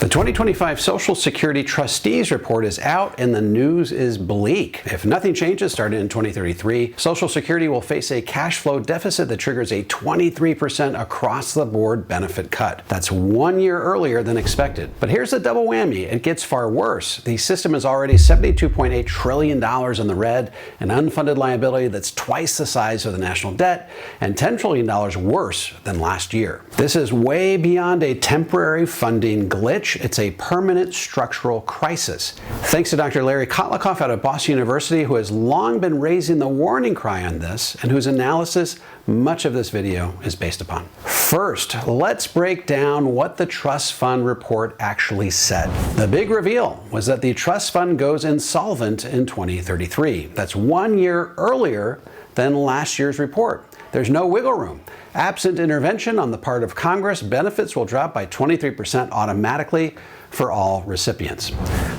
The 2025 Social Security Trustees Report is out and the news is bleak. If nothing changes starting in 2033, Social Security will face a cash flow deficit that triggers a 23% across-the-board benefit cut. That's 1 year earlier than expected. But here's the double whammy. It gets far worse. The system is already $72.8 trillion in the red, an unfunded liability that's twice the size of the national debt, and $10 trillion worse than last year. This is way beyond a temporary funding glitch. It's a permanent structural crisis. Thanks to Dr. Larry Kotlikoff out of Boston University, who has long been raising the warning cry on this, and whose analysis much of this video is based upon. First, let's break down what the trust fund report actually said. The big reveal was that the trust fund goes insolvent in 2033. That's 1 year earlier than last year's report. There's no wiggle room. Absent intervention on the part of Congress, benefits will drop by 23% automatically for all recipients.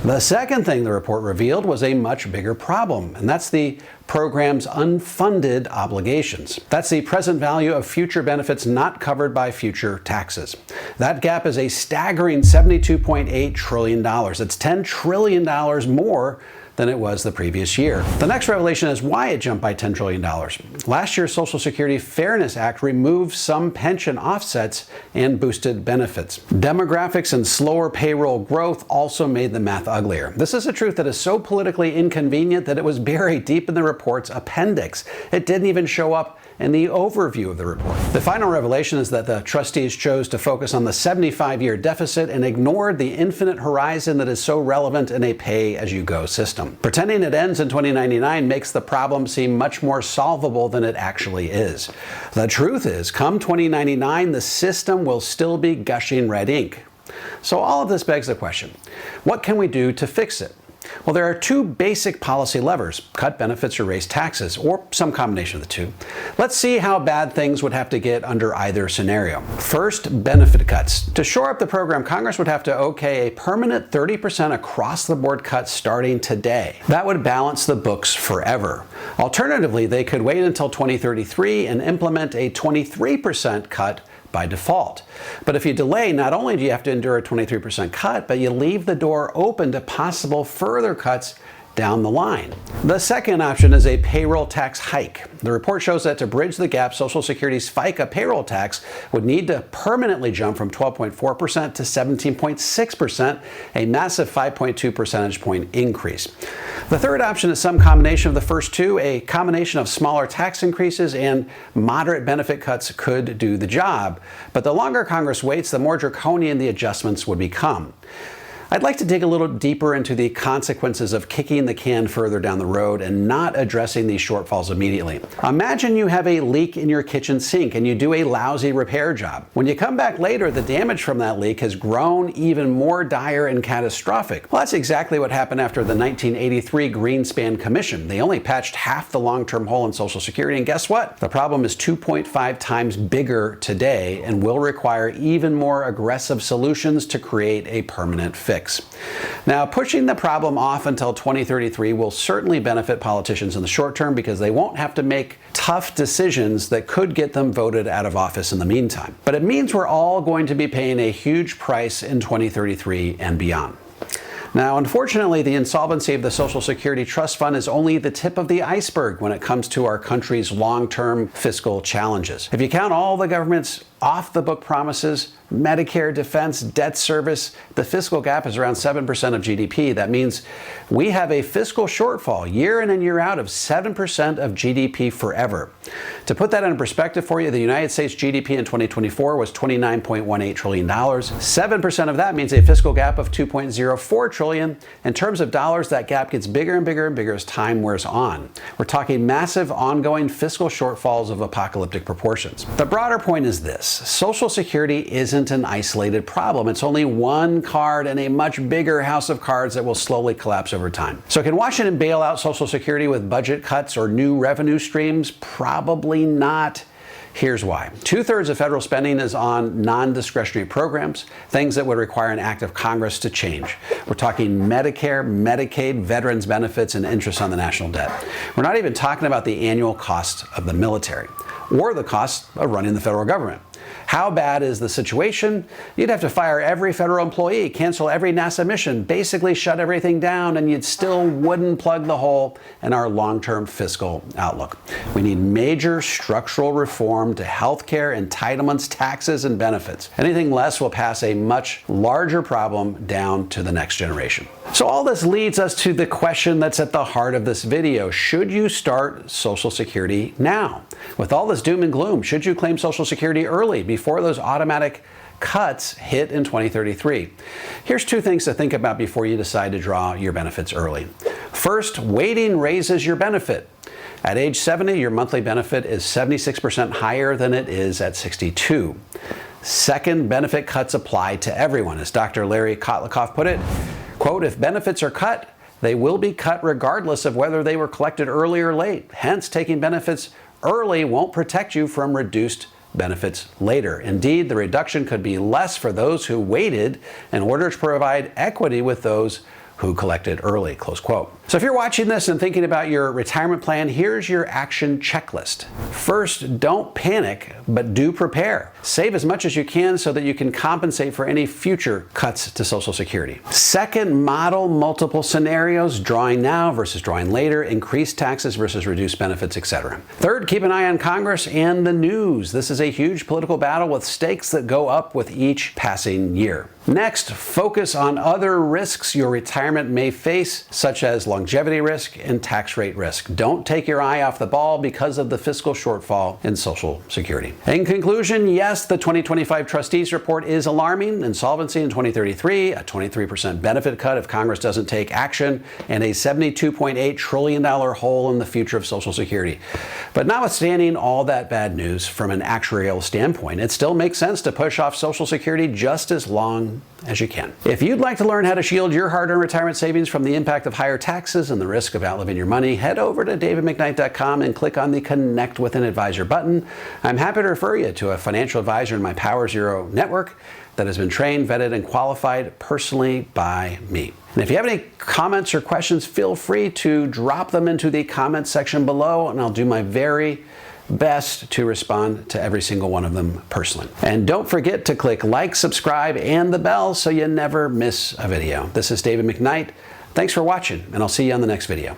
The second thing the report revealed was a much bigger problem, and that's the program's unfunded obligations. That's the present value of future benefits not covered by future taxes. That gap is a staggering $72.8 trillion. That's $10 trillion more than it was the previous year. The next revelation is why it jumped by $10 trillion. Last year's Social Security Fairness Act removed some pension offsets and boosted benefits. Demographics and slower payroll growth also made the math uglier. This is a truth that is so politically inconvenient that it was buried deep in the report's appendix. It didn't even show up in the overview of the report. The final revelation is that the trustees chose to focus on the 75-year deficit and ignored the infinite horizon that is so relevant in a pay-as-you-go system. Pretending it ends in 2099 makes the problem seem much more solvable than it actually is. The truth is, come 2099, the system will still be gushing red ink. So all of this begs the question, what can we do to fix it? Well, there are two basic policy levers: cut benefits or raise taxes, or some combination of the two. Let's see how bad things would have to get under either scenario. First, benefit cuts. To shore up the program, Congress would have to okay a permanent 30% across-the-board cut starting today. That would balance the books forever. Alternatively, they could wait until 2033 and implement a 23% cut by default. But if you delay, not only do you have to endure a 23% cut, but you leave the door open to possible further cuts down the line. The second option is a payroll tax hike. The report shows that to bridge the gap, Social Security's FICA payroll tax would need to permanently jump from 12.4% to 17.6%, a massive 5.2 percentage point increase. The third option is some combination of the first two. A combination of smaller tax increases and moderate benefit cuts could do the job. But the longer Congress waits, the more draconian the adjustments would become. I'd like to dig a little deeper into the consequences of kicking the can further down the road and not addressing these shortfalls immediately. Imagine you have a leak in your kitchen sink and you do a lousy repair job. When you come back later, the damage from that leak has grown even more dire and catastrophic. Well, that's exactly what happened after the 1983 Greenspan Commission. They only patched half the long-term hole in Social Security, and guess what? The problem is 2.5 times bigger today and will require even more aggressive solutions to create a permanent fix. Now, pushing the problem off until 2033 will certainly benefit politicians in the short term because they won't have to make tough decisions that could get them voted out of office in the meantime. But it means we're all going to be paying a huge price in 2033 and beyond. Now, unfortunately, the insolvency of the Social Security Trust Fund is only the tip of the iceberg when it comes to our country's long-term fiscal challenges. If you count all the government's off-the-book promises, Medicare, defense, debt service, the fiscal gap is around 7% of GDP. That means we have a fiscal shortfall year in and year out of 7% of GDP forever. To put that in perspective for you, the United States GDP in 2024 was $29.18 trillion. 7% of that means a fiscal gap of $2.04 trillion. In terms of dollars, that gap gets bigger and bigger and bigger as time wears on. We're talking massive ongoing fiscal shortfalls of apocalyptic proportions. The broader point is this: Social Security isn't an isolated problem. It's only one card in a much bigger house of cards that will slowly collapse over time. So can Washington bail out Social Security with budget cuts or new revenue streams? Probably not. Here's why. 2/3 of federal spending is on non-discretionary programs, things that would require an act of Congress to change. We're talking Medicare, Medicaid, veterans benefits, and interest on the national debt. We're not even talking about the annual cost of the military or the cost of running the federal government. How bad is the situation? You'd have to fire every federal employee, cancel every NASA mission, basically shut everything down, and you'd still wouldn't plug the hole in our long-term fiscal outlook. We need major structural reform to healthcare, entitlements, taxes, and benefits. Anything less will pass a much larger problem down to the next generation. So all this leads us to the question that's at the heart of this video. Should you start Social Security now? With all this doom and gloom, should you claim Social Security early before those automatic cuts hit in 2033? Here's two things to think about before you decide to draw your benefits early. First, waiting raises your benefit. At age 70, your monthly benefit is 76% higher than it is at 62. Second, benefit cuts apply to everyone. As Dr. Larry Kotlikoff put it, quote, if benefits are cut, they will be cut regardless of whether they were collected early or late. Hence, taking benefits early won't protect you from reduced benefits later. Indeed, the reduction could be less for those who waited in order to provide equity with those who collected early, close quote. So if you're watching this and thinking about your retirement plan, here's your action checklist. First, don't panic, but do prepare. Save as much as you can so that you can compensate for any future cuts to Social Security. Second, model multiple scenarios, drawing now versus drawing later, increased taxes versus reduced benefits, etc. Third, keep an eye on Congress and the news. This is a huge political battle with stakes that go up with each passing year. Next, focus on other risks your retirement may face, such as longevity risk and tax rate risk. Don't take your eye off the ball because of the fiscal shortfall in Social Security. In conclusion, yes, the 2025 Trustees Report is alarming. Insolvency in 2033, a 23% benefit cut if Congress doesn't take action, and a $72.8 trillion hole in the future of Social Security. But notwithstanding all that bad news from an actuarial standpoint, it still makes sense to push off Social Security just as long as you can. If you'd like to learn how to shield your hard-earned retirement savings from the impact of higher taxes and the risk of outliving your money, head over to davidmcknight.com and click on the Connect with an Advisor button. I'm happy to refer you to a financial advisor in my Power Zero network that has been trained, vetted, and qualified personally by me. And if you have any comments or questions, feel free to drop them into the comments section below, and I'll do my very best to respond to every single one of them personally. And don't forget to click like, subscribe, and the bell so you never miss a video. This is David McKnight. Thanks for watching, and I'll see you on the next video.